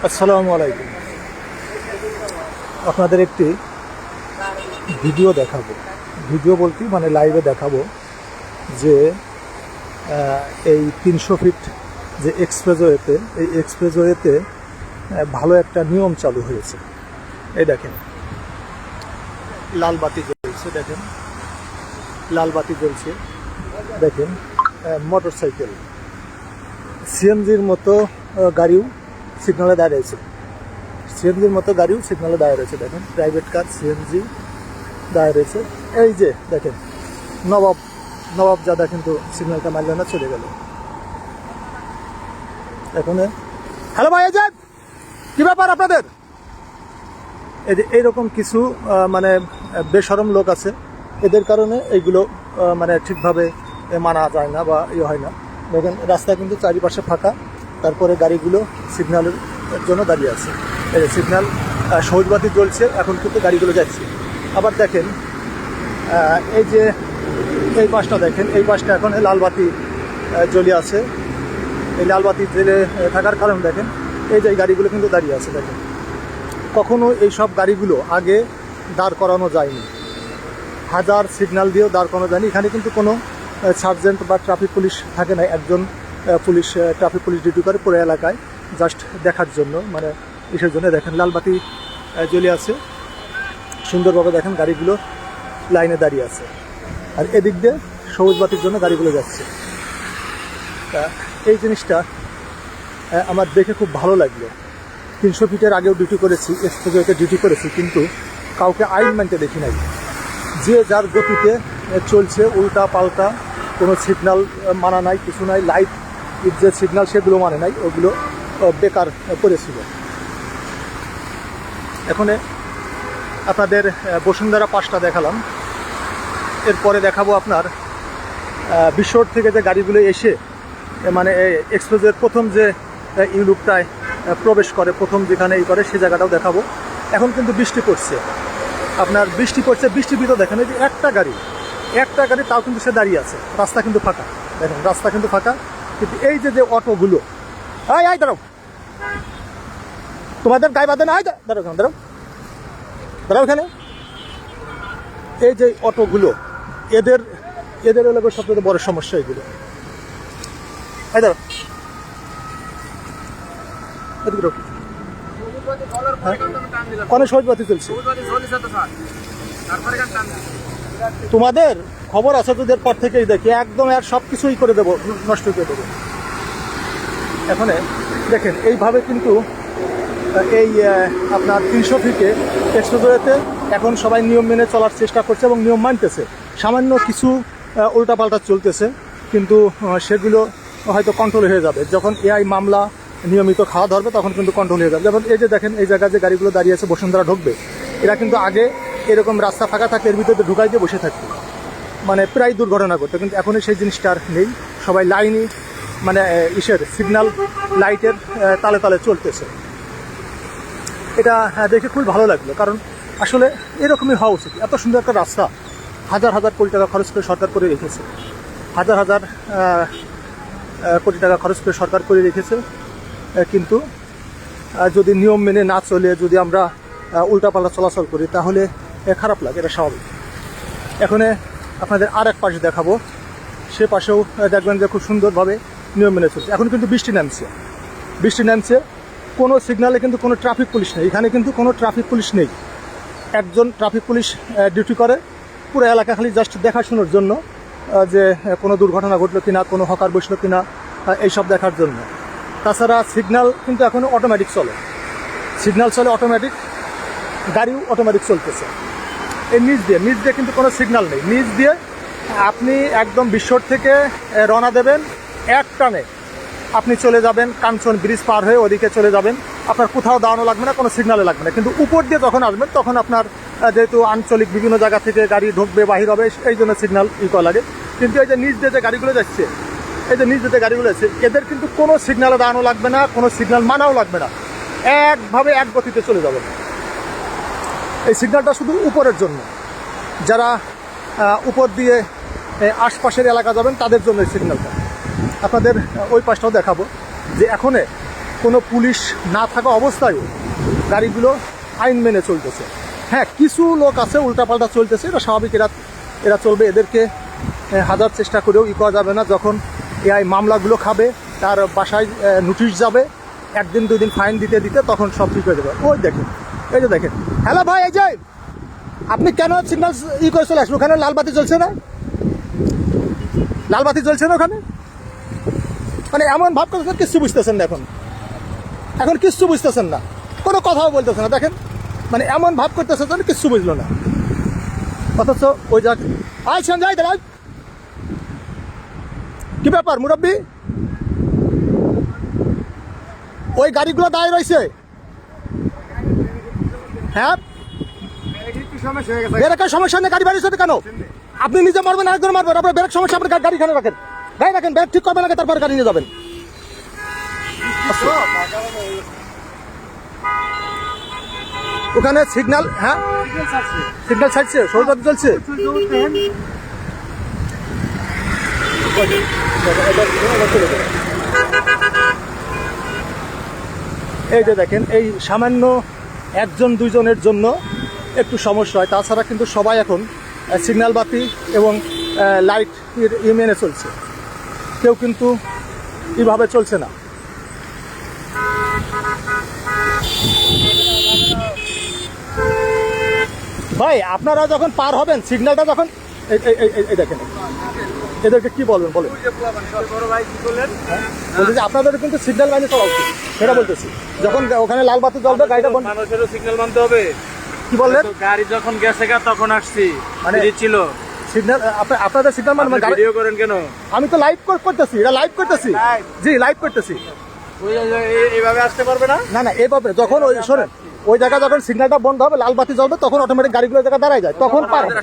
আসসালামু আলাইকুম। আপনাদের একটি ভিডিও দেখাবো, ভিডিও বলতে মানে লাইভে দেখাবো যে এই 300 ফিট যে এক্সপ্রেসওয়েতে, এই এক্সপ্রেসওয়েতে ভালো একটা নিয়ম চালু হয়েছে। এই দেখেন লাল বাতি জ্বলছে, দেখেন লাল বাতি জ্বলছে, দেখেন মোটর সাইকেল সিএনজির মতো গাড়িও সিগনালে দাঁড়িয়েছে, সিএনজির মতো গাড়িও সিগনালে দাঁড়িয়ে রয়েছে। দেখেন প্রাইভেট কার সিএনজি দাঁড়িয়ে রয়েছে। এই যে দেখেন নবাব জাদা কিন্তু সিগন্যালটা মারলে না, চলে গেল। এখন হ্যালো ভাই, এই যে কী ব্যাপার আপনাদের? এই যে এইরকম কিছু মানে বেশরম লোক আছে, এদের কারণে এইগুলো মানে ঠিকভাবে মানা যায় না বা ইয়ে হয় না। দেখেন রাস্তা কিন্তু চারিপাশে ফাঁকা, তারপরে গাড়িগুলো সিগন্যালের জন্য দাঁড়িয়ে আছে। এই যে সিগন্যাল সবুজ বাতি জ্বলছে, এখন কিন্তু গাড়িগুলো যাচ্ছে। আবার দেখেন এই যে এই পাশটা দেখেন, এই পাশটা এখন লাল বাতি জ্বলে আছে। এই লাল বাতি জ্বলে থাকার কারণ দেখেন এই যে গাড়িগুলো কিন্তু দাঁড়িয়ে আছে। দেখেন কখনো এই সব গাড়িগুলো আগে দাঁড় করানো যায়নি, হাজার সিগন্যাল দিয়েও দাঁড় করানো যায়নি। এখানে কিন্তু কোনো সার্জেন্ট বা ট্রাফিক পুলিশ থাকে না, একজন পুলিশ ট্রাফিক পুলিশ ডিউটি করে পুরো এলাকায় জাস্ট দেখার জন্য, মানে ইসের জন্য। দেখেন লাল বাতি জ্বলে আছে সুন্দরভাবে, দেখেন গাড়িগুলো লাইনে দাঁড়িয়ে আছে, আর এদিক দিয়ে সবুজ বাতির জন্য গাড়িগুলো যাচ্ছে। তা এই জিনিসটা আমার দেখে খুব ভালো লাগলো। 300 ফিটের আগেও ডিউটি করেছি, এক্সপ্রেসওয়েতে ডিউটি করেছি, কিন্তু কাউকে আইন মানতে দেখি নাই। যে যার গতিতে চলছে, উল্টা পাল্টা, কোনো সিগন্যাল মানা নাই, কিছু নাই। লাইট যে সিগন্যাল সেগুলো মানে নাই, ওগুলো বেকার করেছিল। এখন আপনাদের বসুন্ধরা পাশটা দেখালাম, এরপরে দেখাবো আপনার বিশ্বর থেকে যে গাড়িগুলো এসে মানে এক্সপ্রেসওয়ের প্রথম যে ইউলুপটায় প্রবেশ করে, প্রথম যেখানে এই করে, সে জায়গাটাও দেখাবো। এখন কিন্তু বৃষ্টি পড়ছে, আপনার বৃষ্টি পড়ছে, বৃষ্টির ভিতর দেখেন এই যে একটা গাড়ি তাও কিন্তু সে দাঁড়িয়ে আছে, রাস্তা কিন্তু ফাঁকা। দেখেন রাস্তা কিন্তু ফাঁকা, কিন্তু এই যে অটোগুলো, আয় দাঁড়াও, তোমাদের গায়ে বাঁধে না, দাঁড়াও এখানে। এই যে অটোগুলো, এদের এলাকার সবচেয়ে বড় সমস্যা এগুলো। দাঁড়াও, অনেক সহজ বাতি চলছে। তোমাদের খবর আছে তোদের পর থেকেই দেখি, একদম আর সব কিছুই করে দেবো, নষ্ট করে দেবো। এখন দেখেন এইভাবে কিন্তু এই আপনার 300 ফিটে এক্সপ্রেসওয়েতে এখন সবাই নিয়ম মেনে চলার চেষ্টা করছে এবং নিয়ম মানতেছে। সামান্য কিছু উল্টাপাল্টা চলতেছে, কিন্তু সেগুলো হয়তো কন্ট্রোল হয়ে যাবে যখন এআই মামলা নিয়মিত খাওয়া ধরবে, তখন কিন্তু কন্ট্রোল হয়ে যাবে। যেমন এই যে দেখেন এই জায়গায় যে গাড়িগুলো দাঁড়িয়ে আছে, বসুন্ধরা ঢুকবে, এরা কিন্তু আগে এরকম রাস্তা ফাঁকা থাকলে এর ভিতরে ঢুকাই দিয়ে বসে থাকতো, মানে প্রায় দুর্ঘটনা করতো। কিন্তু এখন সেই জিনিসটা আর নেই, সবাই লাইনই মানে সিগন্যাল লাইটের তালে তালে চলতেছে। এটা দেখে খুবই ভালো লাগলো, কারণ আসলে এরকমই হওয়া উচিত। এত সুন্দর একটা রাস্তা হাজার হাজার কোটি টাকা খরচ করে সরকার করে রেখেছে, হাজার হাজার কোটি টাকা খরচ করে সরকার করে রেখেছে, কিন্তু যদি নিয়ম মেনে না চলে, যদি আমরা উল্টাপাল্টা চলাচল করি, তাহলে খারাপ লাগে, এটা স্বাভাবিক। এখন আপনাদের আর এক পাশে দেখাবো, সে পাশেও দেখবেন যে খুব সুন্দরভাবে নিয়ম মেনে চলছে। এখন কিন্তু বৃষ্টি নামছে, কোনো সিগনালে কিন্তু কোনো ট্রাফিক পুলিশ নেই, এখানে কিন্তু কোনো ট্রাফিক পুলিশ নেই। একজন ট্রাফিক পুলিশ ডিউটি করে পুরো এলাকা খালি জাস্ট দেখাশোনার জন্য, যে কোনো দুর্ঘটনা ঘটলো কিনা, কোনো হকার বসলো কিনা, এইসব দেখার জন্য। তাছাড়া সিগন্যাল কিন্তু এখন অটোমেটিক চলে, সিগন্যাল চলে অটোমেটিক, গাড়িও অটোমেটিক চলতেছে। এই নিচ দিয়ে কিন্তু কোনো সিগন্যাল নেই। নিচ দিয়ে আপনি একদম বিশ্বর থেকে রওনা দেবেন, এক টানে আপনি চলে যাবেন কাঞ্চন ব্রিজ পার হয়ে ওদিকে চলে যাবেন, আপনার কোথাও দাঁড়ানো লাগবে না, কোনো সিগন্যালে লাগবে না। কিন্তু উপর দিয়ে যখন আসবেন, তখন আপনার যেহেতু আঞ্চলিক বিভিন্ন জায়গা থেকে গাড়ি ঢুকবে, বাহির হবে, এই জন্য সিগন্যাল করা লাগে। কিন্তু এই যে নিচ দিয়ে যে গাড়িগুলো যাচ্ছে, এদের কিন্তু কোনো সিগন্যালে দাঁড়ানো লাগবে না, কোনো সিগন্যাল মানাও লাগবে না, একভাবে এক গতিতে চলে যাবে। এই সিগন্যালটা শুধু উপরের জন্য, যারা উপর দিয়ে আশপাশের এলাকা যাবেন তাদের জন্য এই সিগন্যালটা। আপনাদের ওই পাশটাও দেখাবো যে এখন কোনো পুলিশ না থাকা অবস্থায় গাড়িগুলো আইন মেনে চলতেছে। হ্যাঁ, কিছু লোক আছে উল্টাপাল্টা চলতেছে, এটা স্বাভাবিক, এরা চলবে, এদেরকে হাজার চেষ্টা করেও করা যাবে না। যখন এআই মামলাগুলো খাবে, তার বাসায় নোটিশ যাবে, 1 দিন 2 দিন ফাইন দিতে দিতে তখন সব ঠিক হয়ে যাবে। ওই দেখেন, এই যে দেখেন। হ্যালো ভাই, এই যে আপনি কেন সিগন্যাল করে চলে আসবেন? ওখানে লাল বাতি জ্বলছে না? লাল বাতি জ্বলছে না ওখানে? মানে এমন ভাব করতেছেন কিচ্ছু বুঝতেছেন না, এখন কিচ্ছু বুঝতেছেন না, কোনো কথাও বলতেছেন না। দেখেন মানে এমন ভাব করতেছে যেন কিচ্ছু বুঝলো না, অথচ ওই জায়গা আইছেন যাই দাঁড়াই। কি ব্যাপার মুরব্বী? ওই গাড়িগুলো দাঁড়িয়ে রয়েছে, হ্যাঁ ব্রেকের সমস্যা নেই, গাড়ি বাড়িয়েছে কেন? আপনি নিজে মারবেন, আরেকজন মারবেন, আপনার ব্রেক সমস্যা, আপনার গাড়ি এখানে রাখেন, গাড়ি রাখেন, ব্রেক ঠিক করবেন আগে, তারপরে গাড়ি নিয়ে যাবেন। ওখানে সিগন্যাল, হ্যাঁ সিগন্যাল ছাড়ছে, সৌরভ চলছে। এই যে দেখেন, এই সামান্য 1-2 জনের জন্য একটু সমস্যা হয়, তাছাড়া কিন্তু সবাই এখন সিগন্যাল বাতি এবং লাইট মেনে চলছে, কেউ কিন্তু এইভাবে চলছে না। ভাই আপনারা যখন পার হবেন, সিগন্যালটা যখন এই দেখেন, এদেরকে কি বলবেন বলেন? বলছি যে আপনাদের কিন্তু সিগন্যাল মাইনে চলা উচিত, সেটা বলতেছি। যখন ওখানে লাল বাতি জ্বলবে, গাড়িটা মানুষেরও সিগন্যাল মানতে হবে। কি বললেন? গাড়ি যখন গেছে তখন আসছি, মানে ছিল সিগন্যাল, আপনাদের সিগন্যাল মানে ভিডিও করেন কেন? আমি তো লাইভ করতেছি, এটা লাইভ করতেছি, জি লাইভ করতেছি। এইভাবে আসতে পারবে না? না না, এইভাবে যখন ওই শোনেন, ওই জায়গা যখন সিগন্যালটা বন্ধ হবে, লাল বাতি জ্বলবে, তখন অটোমেটিক গাড়িগুলো জায়গা দাঁড়ায় যায়, তখন পার হবে।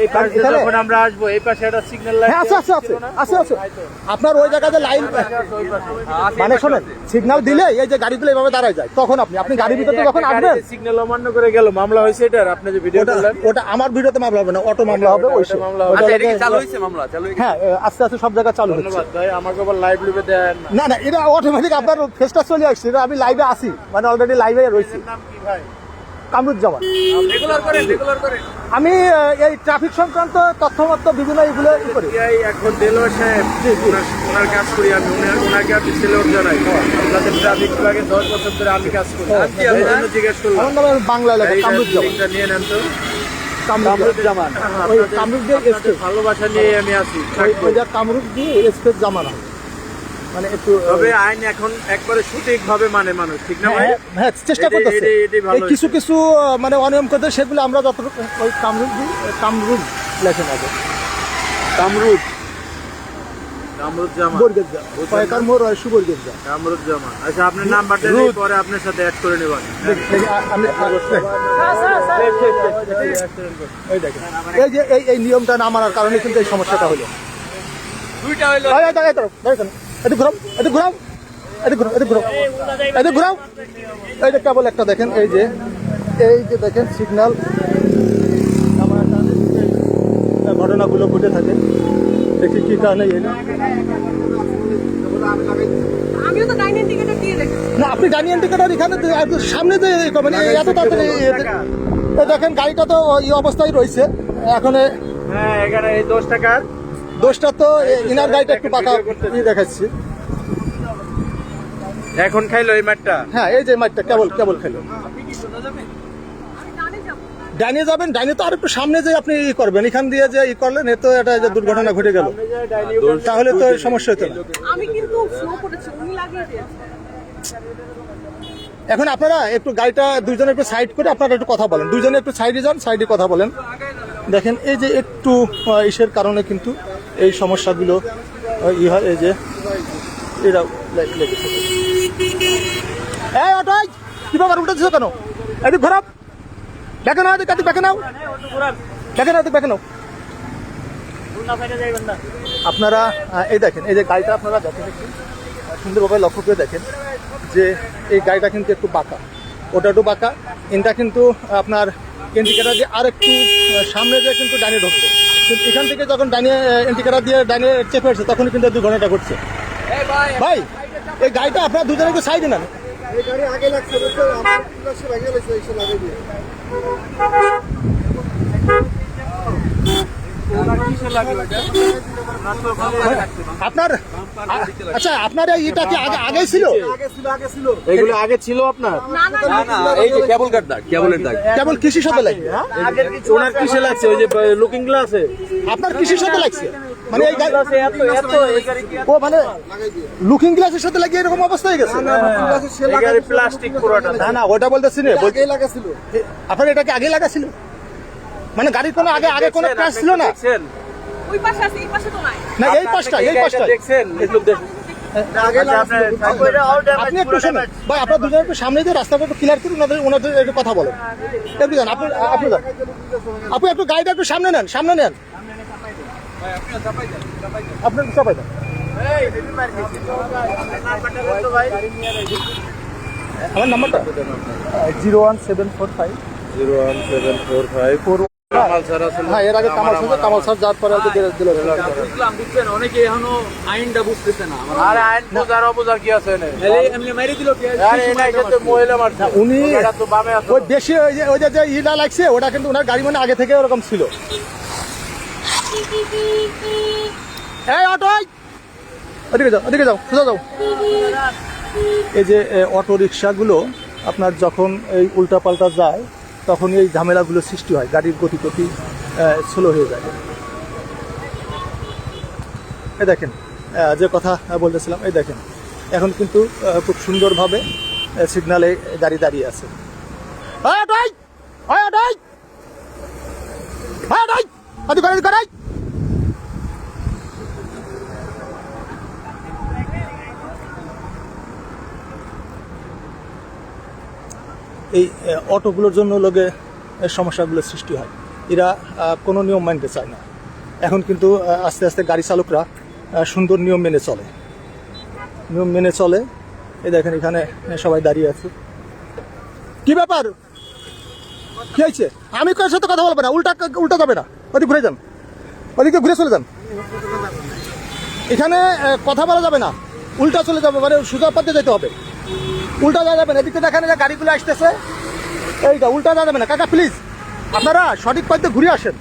এই পাশে যখন আমরা আসবো, এই পাশে একটা সিগন্যাল লাইট আছে। আপনার ওই জায়গাতে লাইন, মানে শোনেন, সিগন্যাল দিলে এই যে গাড়িগুলো এইভাবে দাঁড়ায় যায়, তখন আপনি গাড়ির ভিতরে যখন আসবেন, সিগন্যাল অমান্য করে গেল, মামলা হয়েছে এটার। আপনি যে ভিডিও করলেন, ওটা আমার ভিডিওতে মামলা হবে না, অটো মামলা হবে। ওই মামলা হবে। আচ্ছা, এটা কি চালু হয়েছে? মামলা চালু হয়েছে? হ্যাঁ, আস্তে আস্তে সব জায়গায় চালু হচ্ছে। ধন্যবাদ ভাই, আমাকে আবার লাইভ লিভে দেন না না, এটা অটোমেটিক আপনার ফেসটা চলে আসছে, এটা আমি লাইভে আসি, মানে অলরেডি লাইভে রয়েছি। নাম কি ভাই? কামরুজ্জামান। রেগুলার করেন? আমি এই ট্রাফিক সংক্রান্ত তথ্যমত্ত বিভিন্ন এগুলো করি। এখন দেলোয়ার সাহেব, ওনার কাজ করি আমি, ওনাকে আমি সেলুট জানাই। আপনাদের ট্রাফিক বিভাগে 10 বছর ধরে আমি কাজ করি। এই জন্য জিজ্ঞেস করলাম। আমার নাম বাংলা এলাকা কামরুজ্জামান। এটা নিয়ে নেন তো। কামরুজ্জামান, ওই কামরুজ্জামান এসপেস, ভালোবাসা নিয়ে আমি আছি। ওই যে কামরুজ্জামান এসপেস জামান, মানে একটু তবে আইন এখন একবারে সঠিকভাবে মানে মানুষ, ঠিক না ভাই? হ্যাঁ, চেষ্টা করতেছে। কিছু কিছু মানে অনিয়ম করতে, সেগুলো আমরা যতটুকু ওই কামরুজ লেখেন আগে, কামরুজ্জামান, কয়েকার মোর সুবর্গের কামরুজ্জামান। আচ্ছা, আপনার নাম্বারটা দিই, পরে আপনার সাথে অ্যাড করে নেব। এই যে এই নিয়মটা না মানার কারণে কিন্তু এই সমস্যাটা হলো। দুইটা হইলো। ঘুরাও। এই যে কেবল একটা দেখেন, এই যে দেখেন সিগন্যাল, ঘটনাগুলো ঘটে থাকে, দেখি কি কারণে এলো। না, আপনি ডাইনি ইন্ডিকেটর এখানে সামনে যে মানে এত তাড়াতাড়ি দেখেন, গাড়িটা তো এই অবস্থায় রয়েছে এখন। হ্যাঁ, এখানে এই 10 টাকার দোষটা তো ইনার গাড়িটা একটু পাকা দেখাচ্ছি। এখন খাইলো এই মাঠটা? হ্যাঁ, এই যে মাঠটা কেবল খাইলো। ডাইনে যাবেন, ডাইনে তো আর একটু সামনে যে আপনি করবেন, এখান দিয়ে যে করলেন, এ তো একটা দুর্ঘটনা ঘটে গেল, তাহলে তো সমস্যা হতো না। এখন আপনারা একটু গাড়িটা দুইজনে একটু সাইড করে আপনারা একটু কথা বলেন, দুইজনে একটু সাইডে যান, সাইডে কথা বলেন। দেখেন এই যে একটু ইসের কারণে কিন্তু এই সমস্যাগুলো হয়। এই যে এরা লেগেছে। এই অটোয় কি ব্যাপার, উঠেছিল কেন? এদিক খারাপ, দেখে নাও, দেখে নাও। আপনারা এই দেখেন, এই যে গাড়িটা আপনারা দেখেন, সুন্দরভাবে লক্ষ্য করে দেখেন যে এই গাড়িটা কিন্তু একটু বাঁকা, ওটা একটু বাঁকা। এটা কিন্তু আপনার ইন্ডিকেটার দিয়ে আর একটু সামনে দিয়ে কিন্তু ডাইনে ঢুকতো, কিন্তু এখান থেকে যখন ডাইনে ইন্ডিকেটার দিয়ে ডাইনে চেপে আসছে, তখনই কিন্তু দুর্ঘটনাটা ঘটছে। ভাই এই গাড়িটা আপনার দুজনে সাইডে নেন। এই গাড়ি আগে লাগছে বুঝছো, আমার সে ভাগে লাগছে এসে লাগাই দিয়ে। আপনার আচ্ছা, আপনার এটা কি আগে ছিল? আগে ছিল এগুলো আগে ছিল আপনার? না না এই যে কেবল কাট দাগ, কেবলের দাগ। কেবল কৃষির সাথে লাগছে? ওনার কিসে লাগছে? ওই যে লুকিং গ্লাসে। আপনার কৃষির সাথে লাগছে মানে এই গাড়ি? এত এত এই গাড়ি কি? ও মানে লুকিং গ্লাসের সাথে লাগিয়ে এরকম অবস্থা হয়ে গেছে? এই গাড়ি প্লাস্টিক পুরোটা। না না, ওটা বলতেছি না, আগেই লাগাছিল। আপনার এটাকে আগে লাগাছিল মানে গাড়ির কোনো আগে কোনো ক্র্যাশ ছিল না? দেখছেন? ওই পাশে আছে, এই পাশে তো নাই। না এই পাশটা দেখছেন? একটু দেখুন। আগে লাগাছিল। আপনি একটু শোনেন ভাই, আপনার দুজনে একটু সামনে দিয়ে রাস্তাটা একটু ক্লিয়ার করুন, ওনাদের একটু কথা বলেন। একটু যান আপনি, আপনি যান, আপনি একটু গাড়িটা একটু সামনে নেন, সামনে নেন, আপনি একটু চাপাই দেন। আমার নাম্বারটা 01745 01745 কামাল স্যার আসলে। হ্যাঁ, এর আগে কামাল স্যার যাওয়ার পরে হয়তো দিল। বুঝলাম, বুঝছেন, অনেকে এখনো আইনটা বুঝতেছে না। আরে আইন বোঝার অবোঝা কি আছে না? এমনি মেরে দিল কি? আরে এটা তো মহিলা মারছে। উনি এটা তো বামে আছে। ওই বেশি ওই যে ইটা লাগছে ওটা কিন্তু ওনার গাড়ি মানে আগে থেকে ওরকম ছিল। এই অটো, ওদিকে যাও, ওদিকে যাও, সোজা যাও। এই যে অটো রিক্সাগুলো আপনার যখন এই উল্টাপাল্টা যায় তখন এই ঝামেলাগুলো সৃষ্টি হয়, গাড়ির গতি স্লো হয়ে যায়। এই দেখেন যে কথা বলতেছিলাম, এই দেখেন এখন কিন্তু খুব সুন্দরভাবে সিগন্যালে গাড়ি দাঁড়িয়ে আছে। এই অটোগুলোর জন্য লোকে সমস্যাগুলো সৃষ্টি হয়, এরা কোনো নিয়ম মানতে চায় না। এখন কিন্তু আস্তে আস্তে গাড়ি চালকরা সুন্দর নিয়ম মেনে চলে। এই দেখেন এখানে সবাই দাঁড়িয়ে আছে। কি ব্যাপার, কি হয়েছে? আমি কার সাথে কথা বলবো না, উল্টা যাবে না, ওদিকে ঘুরে যান, ওদিকে ঘুরে চলে যান। এখানে কথা বলা যাবে না, উল্টা চলে যাবে, মানে সোজা পথে যেতে হবে, উল্টা যাওয়া যাবে না। এদিকে দেখেন যে গাড়িগুলো আসতেছে, এইটা উল্টা যাওয়া যাবে না। কাকা প্লিজ আপনারা সঠিক পথে ঘুরে আসেন।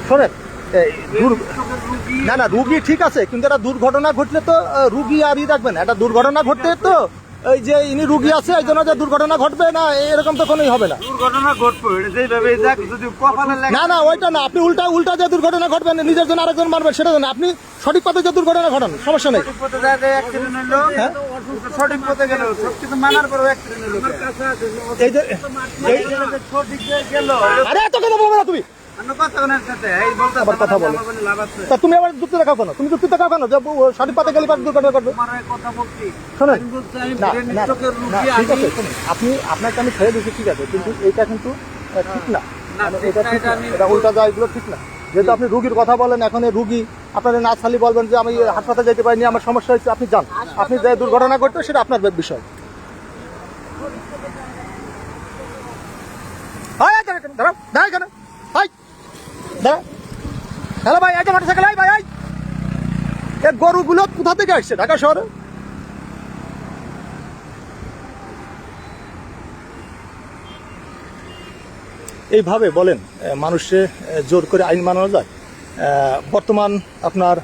শোনেন, না রুগী ঠিক আছে, কিন্তু একটা দুর্ঘটনা ঘটলে তো রুগী আর রাখবেন। একটা দুর্ঘটনা ঘটতে তো এই যে ইনি রুগী আছে এই জন্য যে দুর্ঘটনা ঘটবে না, এরকম তো কোনোই হবে না। দুর্ঘটনা ঘটবে যেভাবে যাক, যদি কপালে লাগে। না ওইটা না, আপনি উল্টা যে দুর্ঘটনা ঘটবেন, নিজের জন্য আরেকজন মারবেন সেটা না, আপনি সঠিক পথে যে দুর্ঘটনা ঘটান, সমস্যা নেই। সঠিক পথে যাতে অ্যাক্সিডেন্ট হলো, সঠিক পথে গেল, সবকিছু মানার পরেও অ্যাক্সিডেন্ট হলো। এই যে সঠিক গেল। আরে এত কথা বলবে না তুমি, আবার কথা বলো। তা তুমি আবার যুক্তি দেখাও কেন? তুমি যুক্তি দেখাও কেন যে সঠিক পথে গেলে দুর্ঘটনা ঘটবে? শোনেন, না ঠিক আছে, শুনুন, আপনাকে আমি ছেড়ে দিচ্ছি, ঠিক আছে, কিন্তু এইটা কিন্তু ঠিক না, এটা ঠিক না, এটা উল্টা যায়, এগুলো ঠিক না। যেহেতু আপনি রুগীর কথা বলেন, এখন এই রুগী আপনারা না খালি বলবেন যে আমি হাসপাতালে যেতে পারিনি, আমার সমস্যা হয়েছে, আপনি যান, আপনি যে দুর্ঘটনা ঘটবে সেটা আপনার বিষয়। হ্যালো ভাই, এই যে মোটরসাইকেল, ভাই এই গরুগুলো কোথা থেকে আসছে ঢাকা শহরে? এইভাবে বলেন মানুষে জোর করে আইন মানানো যায়? বর্তমান আপনার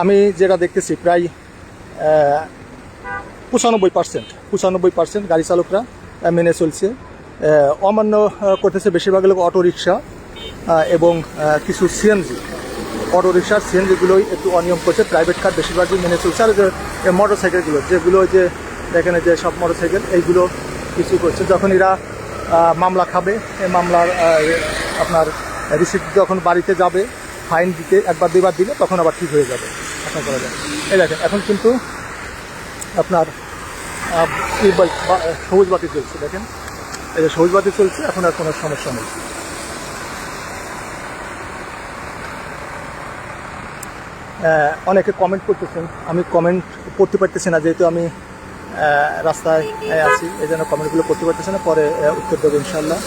আমি যেটা দেখতেছি প্রায় 95% গাড়ি চালকরা মেনে চলছে, অমান্য করতেছে বেশিরভাগ লোক অটো রিক্সা এবং কিছু সিএনজি, অটো রিক্সার সিএনজিগুলোই একটু অনিয়ম করছে, প্রাইভেট কার বেশিরভাগই মেনে চলছে। আর যে মোটরসাইকেলগুলো যেগুলো যে দেখেন যে সব মোটরসাইকেল এইগুলো কিছু করছে, যখন এরা মামলা খাবে, এই মামলার আপনার রিসিপ্ট যখন বাড়িতে যাবে ফাইন দিতে একবার দুইবার দিলে তখন আবার ঠিক হয়ে যাবে, আপনার করা যায়। এই দেখেন এখন কিন্তু আপনার সবুজ বাতি চলছে, দেখেন এই যে সবুজ বাতি চলছে, এখন আর কোনো সমস্যা নেই। অনেকে কমেন্ট করতেছেন, আমি কমেন্ট করতে পারতেছি না, যেহেতু আমি রাস্তায় আছি, এই জন্য কমেন্টগুলো করতে পারতেছি না, পরে উত্তর দেবো ইনশাল্লাহ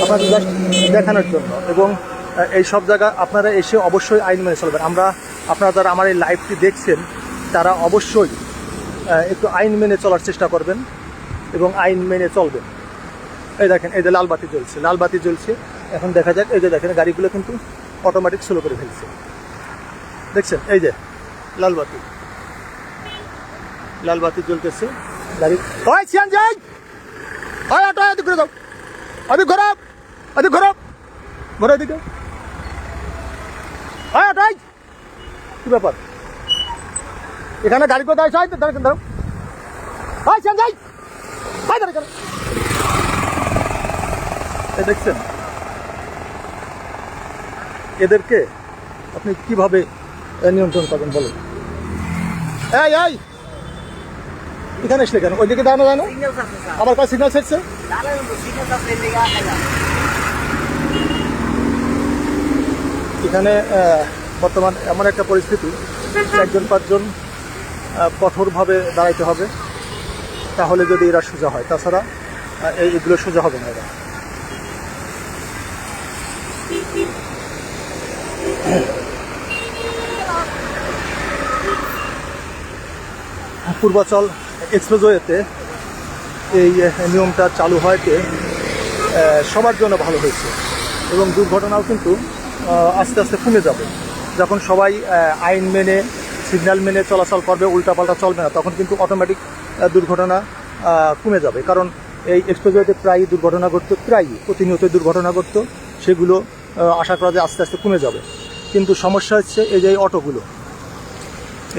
আপনাদের জাস্ট দেখানোর জন্য। এবং এই সব জায়গা আপনারা এসে অবশ্যই আইন মেনে চলবেন। আপনারা যারা আমার এই লাইভটি দেখছেন তারা অবশ্যই একটু আইন মেনে চলার চেষ্টা করবেন এবং আইন মেনে চলবেন। এই দেখেন, এই যে লাল বাতি জ্বলছে। এখন দেখা যাক, এই যে দেখেন গাড়িগুলো কিন্তু অটোমেটিক স্লো করে ফেলছে, দেখছেন? এই যে লাল বাতি জ্বলতেছে, গাড়ি ওই সিয়ান যাই, ওই অটো এদিক ঘুরে দাও, এদিক ঘোরাও, ঘোরা এদিকে, ওই অটো কি ব্যাপার? এখানে গাড়ি কোথায় আছে? দাঁড়াও, ওই সিয়ান যাই, ওই দাঁড়া, দেখছেন এদেরকে আপনি কিভাবে নিয়ন্ত্রণ করবেন বলুন? এই এখানে আসলে কেন? ওইদিকে দাঁড়ানো যায় না? আমার কাছে সিগন্যাল ছেড়ছে। এখানে বর্তমান এমন একটা পরিস্থিতি, 4-5জন কঠোরভাবে দাঁড়াইতে হবে, তাহলে যদি এরা সোজা হয়, তাছাড়া এইগুলো সোজা হবে না। এরা পূর্বাচল এক্সপ্রেসওয়েতে এই নিয়মটা চালু হয়তে সবার জন্য ভালো হয়েছে এবং দুর্ঘটনাও কিন্তু আস্তে আস্তে কমে যাবে। যখন সবাই আইন মেনে সিগন্যাল মেনে চলাচল করবে, উল্টাপাল্টা চলবে না, তখন কিন্তু অটোমেটিক দুর্ঘটনা কমে যাবে। কারণ এই এক্সপ্রেসওয়েতে প্রায়ই দুর্ঘটনা ঘটতো, প্রতিনিয়তই দুর্ঘটনা ঘটতো, সেগুলো আশা করা যায় আস্তে আস্তে কমে যাবে। কিন্তু সমস্যা হচ্ছে এই যে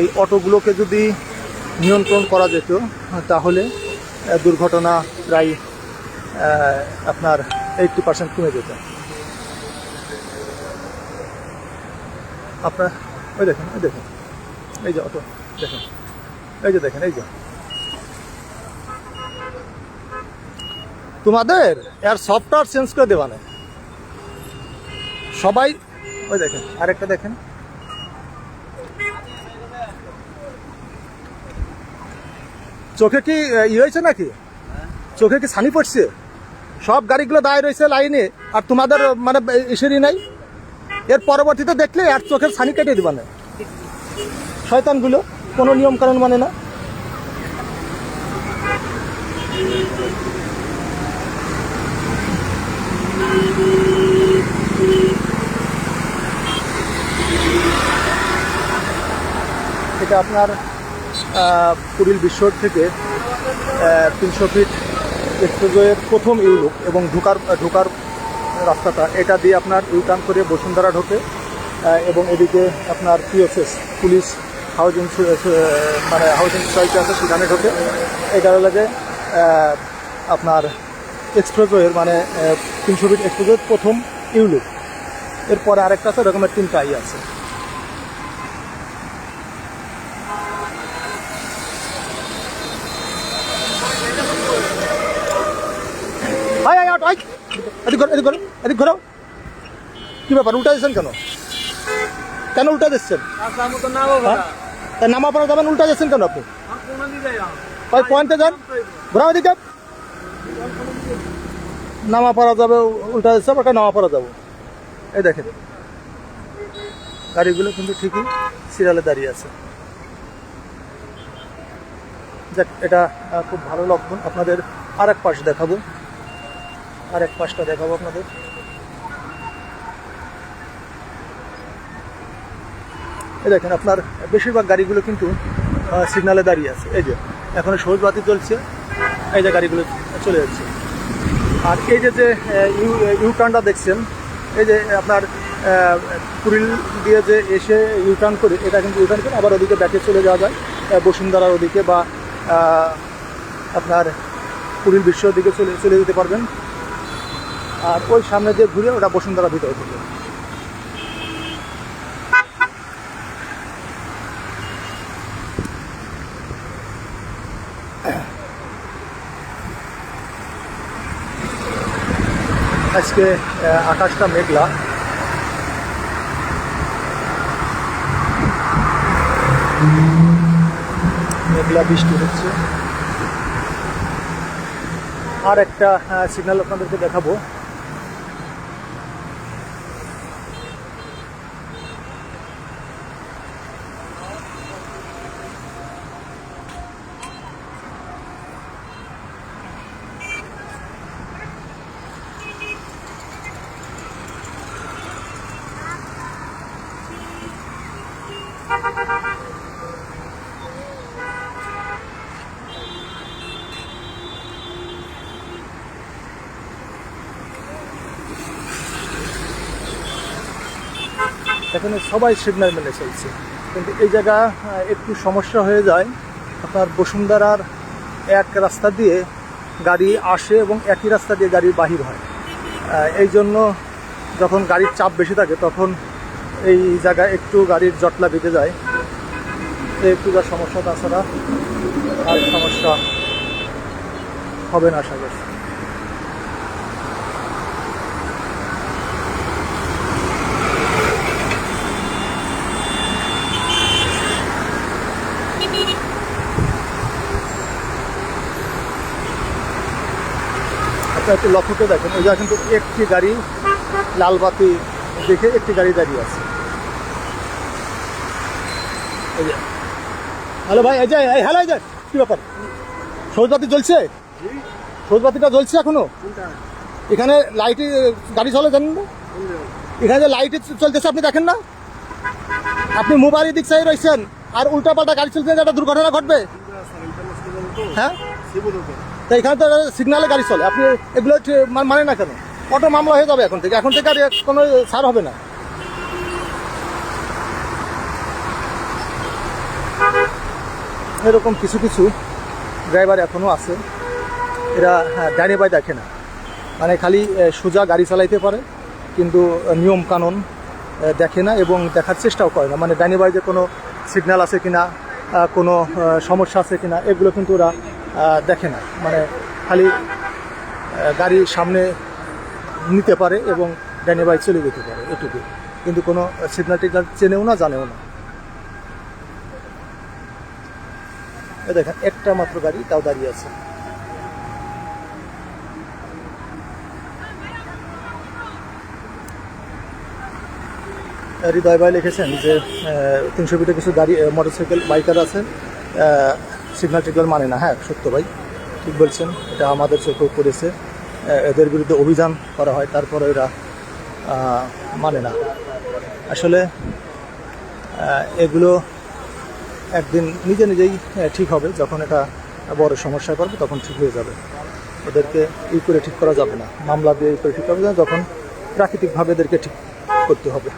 এই অটোগুলোকে যদি নিয়ন্ত্রণ করা যেত তাহলে দুর্ঘটনা প্রায় আপনার 80% কমে যেত। আপনার ওই দেখেন এই যে অটো দেখেন, এই যে তোমাদের এর সফটওয়্যার চেঞ্জ করে দেওয়া নেই সবাই। ওই দেখেন, আরেকটা দেখেন, চোখে কি হয়েছে নাকি? চোখে কি ছানি পড়ছে? সব গাড়িগুলো দাঁড়িয়ে রয়েছে লাইনে, আর তোমাদের মানে এসেরই নাই। এর পরবর্তীতে দেখলে আর চোখের ছানি কেটে দিবা না। শয়তানগুলো কোনো নিয়ম কানুন মানে না। এটা আপনার কুড়িল বিশ্বর থেকে 300 ফিট এক্সপ্রেসওয়ের প্রথম ইউলুক এবং ঢোকার রাস্তাটা, এটা দিয়ে আপনার ইউটার্ন করে বসুন্ধরা ঢোকে এবং এদিকে আপনার পিএসএস পুলিশ হাউজিং সোসাইটি আছে, সেখানে ঢোকে। এটা লাগে আপনার এক্সপ্রেসওয়ের মানে 300 ফিট এক্সপ্রেসওয়ের প্রথম ইউলুক। এরপরে আরেকটা আছে, এরকমের 3টাই আছে। এদিক ঘোরাও, কি ব্যাপার? উল্টা দিচ্ছেন কেন উল্টা দিচ্ছেন? নামা পড়া যাবেন, উল্টা যাচ্ছেন কেন আপনি? ওই পয়েন্টে যান, ঘোরাও এদিকে। নামা পড়া যাবে, উল্টা দিচ্ছে, আবার নামা পড়া যাবো। এই দেখেন গাড়িগুলো কিন্তু ঠিকই সিরিয়ালে দাঁড়িয়ে আছে। যাক, এটা খুব ভালো লক্ষণ। আপনাদের আরেক পাশটা দেখাবো আপনাদের। এই দেখেন, আপনার বেশিরভাগ গাড়িগুলো কিন্তু সিগন্যালে দাঁড়িয়ে আছে। এই যে এখন সবুজ বাতি জ্বলছে, এই যে গাড়িগুলো চলে যাচ্ছে। আর এই যে ইউটার্নটা দেখছেন, এই যে আপনার কুড়িল দিয়ে যে এসে ইউটার্ন করে, এটা কিন্তু ইউটার্ন করে আবার ওদিকে ব্যাকে চলে যাওয়া যায়, বসুন্ধরার ওদিকে বা আপনার কুড়িল বিশ্বর দিকে চলে যেতে পারবেন। আর ওই সামনে দিয়ে ঘুরে ওটা বসুন্ধরা ভিতরে থেকে। আজকে আকাশটা মেঘলা, বৃষ্টি হচ্ছে। আর একটা সিগন্যাল আপনাদেরকে দেখাবো। এখানে সবাই সিগন্যাল মেনে চলছে, কিন্তু এই জায়গা একটু সমস্যা হয়ে যায়। আপনার বসুন্ধরার এক রাস্তা দিয়ে গাড়ি আসে এবং একই রাস্তা দিয়ে গাড়ি বাহির হয়। এই জন্য যখন গাড়ির চাপ বেশি থাকে তখন এই জায়গায় একটু গাড়ির জটলা বেঁধে যায়। এই একটু যা সমস্যা, তাছাড়া আর সমস্যা হবে না আশা করছি। আপনার একটু লক্ষ্য করে দেখেন, ওই জায়গা কিন্তু একটি গাড়ি লাল বাতি দেখে একটি গাড়ি দাঁড়িয়ে আছে। হ্যালো ভাই, এই যে হ্যালো, এই যে কি ব্যাপার, সবুজ বাতি জ্বলছে? সবুজ বাতিটা জ্বলছে এখনো? এখানে লাইটে গাড়ি চলে, জানেন না? এখানে যে লাইটে চলতেছে আপনি দেখেন না? আপনি মোবাইলের দিক চাই রয়েছেন আর উল্টা পাল্টা গাড়ি চলতে একটা দুর্ঘটনা ঘটবে। হ্যাঁ, তা এখানে তো সিগনালে গাড়ি চলে, আপনি এগুলো মানে না কেন? অটো মামলা হয়ে যাবে এখন থেকে আর কোনো ছাড় হবে না। এরকম কিছু কিছু ড্রাইভার এখনও আছে, এরা ডাইনে বাই দেখে না, মানে খালি সোজা গাড়ি চালাইতে পারে কিন্তু নিয়ম কানুন দেখে না এবং দেখার চেষ্টাও করে না। মানে ডাইনে বাই যে কোনো সিগন্যাল আছে কিনা, কোনো সমস্যা আছে কিনা, এগুলো কিন্তু ওরা দেখে না। মানে খালি গাড়ি সামনে নিতে পারে এবং ডাইনে বাই চলে যেতে পারে, এটুকু। কিন্তু কোনো সিগন্যাল টিগন্যাল চেনেও না, জানেও না। দেখেন একটা মাত্র গাড়ি তাও দাঁড়িয়ে আছে। হৃদয় ভাই লিখেছেন যে 300 ফিটে কিছু গাড়ি মোটরসাইকেল বাইকার আছে, সিগন্যাল টিগন্যাল মানে না। হ্যাঁ সত্য ভাই, ঠিক বলছেন, এটা আমাদের চোখেও পড়েছে। এদের বিরুদ্ধে অভিযান করা হয়, তারপরে এরা মানে না। আসলে এগুলো একদিন নিজে নিজেই ঠিক হবে, যখন এটা বড় সমস্যা করবে তখন ঠিক হয়ে যাবে। ওদেরকে করে ঠিক করা যাবে না, মামলা দিয়ে করে ঠিক করা যাবে না, যখন প্রাকৃতিকভাবে এদেরকে ঠিক করতে হবে,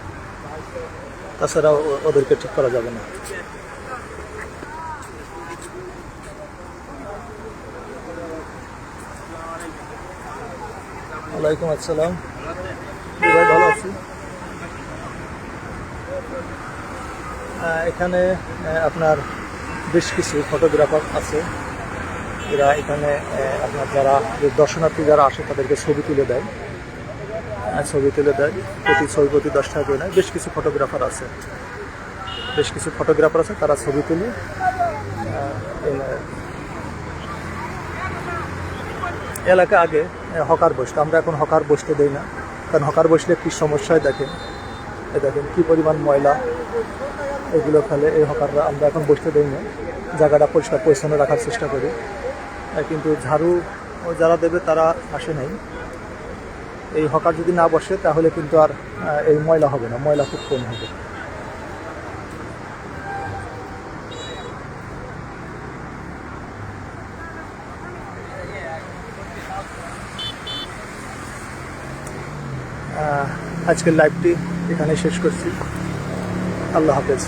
তাছাড়া ওদেরকে ঠিক করা যাবে না। ওয়ালাইকুম আসসালাম, ভাই ভালো আছি। এখানে আপনার বেশ কিছু ফটোগ্রাফার আছে, এরা এখানে আপনার যারা দর্শনার্থী যারা আসে তাদেরকে ছবি তুলে দেয়, প্রতি ছবি প্রতি 10 টাকা করে নেয়। বেশ কিছু ফটোগ্রাফার আছে, তারা ছবি তুলে এলাকা আগে হকার বসতো, আমরা এখন হকার বসতে দেই না, কারণ হকার বসলে কি সমস্যায় দেখেন কি পরিমাণ ময়লা এগুলো ফেলে এই হকাররা। আমরা এখন বসতে দেই না, জায়গাটা পরিষ্কার পরিচ্ছন্ন রাখার চেষ্টা করি, কিন্তু ঝাড়ু যারা দেবে তারা আসে নাই। এই হকার যদি না বসে তাহলে কিন্তু আর এই ময়লা হবে না, ময়লা খুব কম হবে। আজকের লাইভটি এখানে শেষ করছি। আল্লাহ হাফেজ।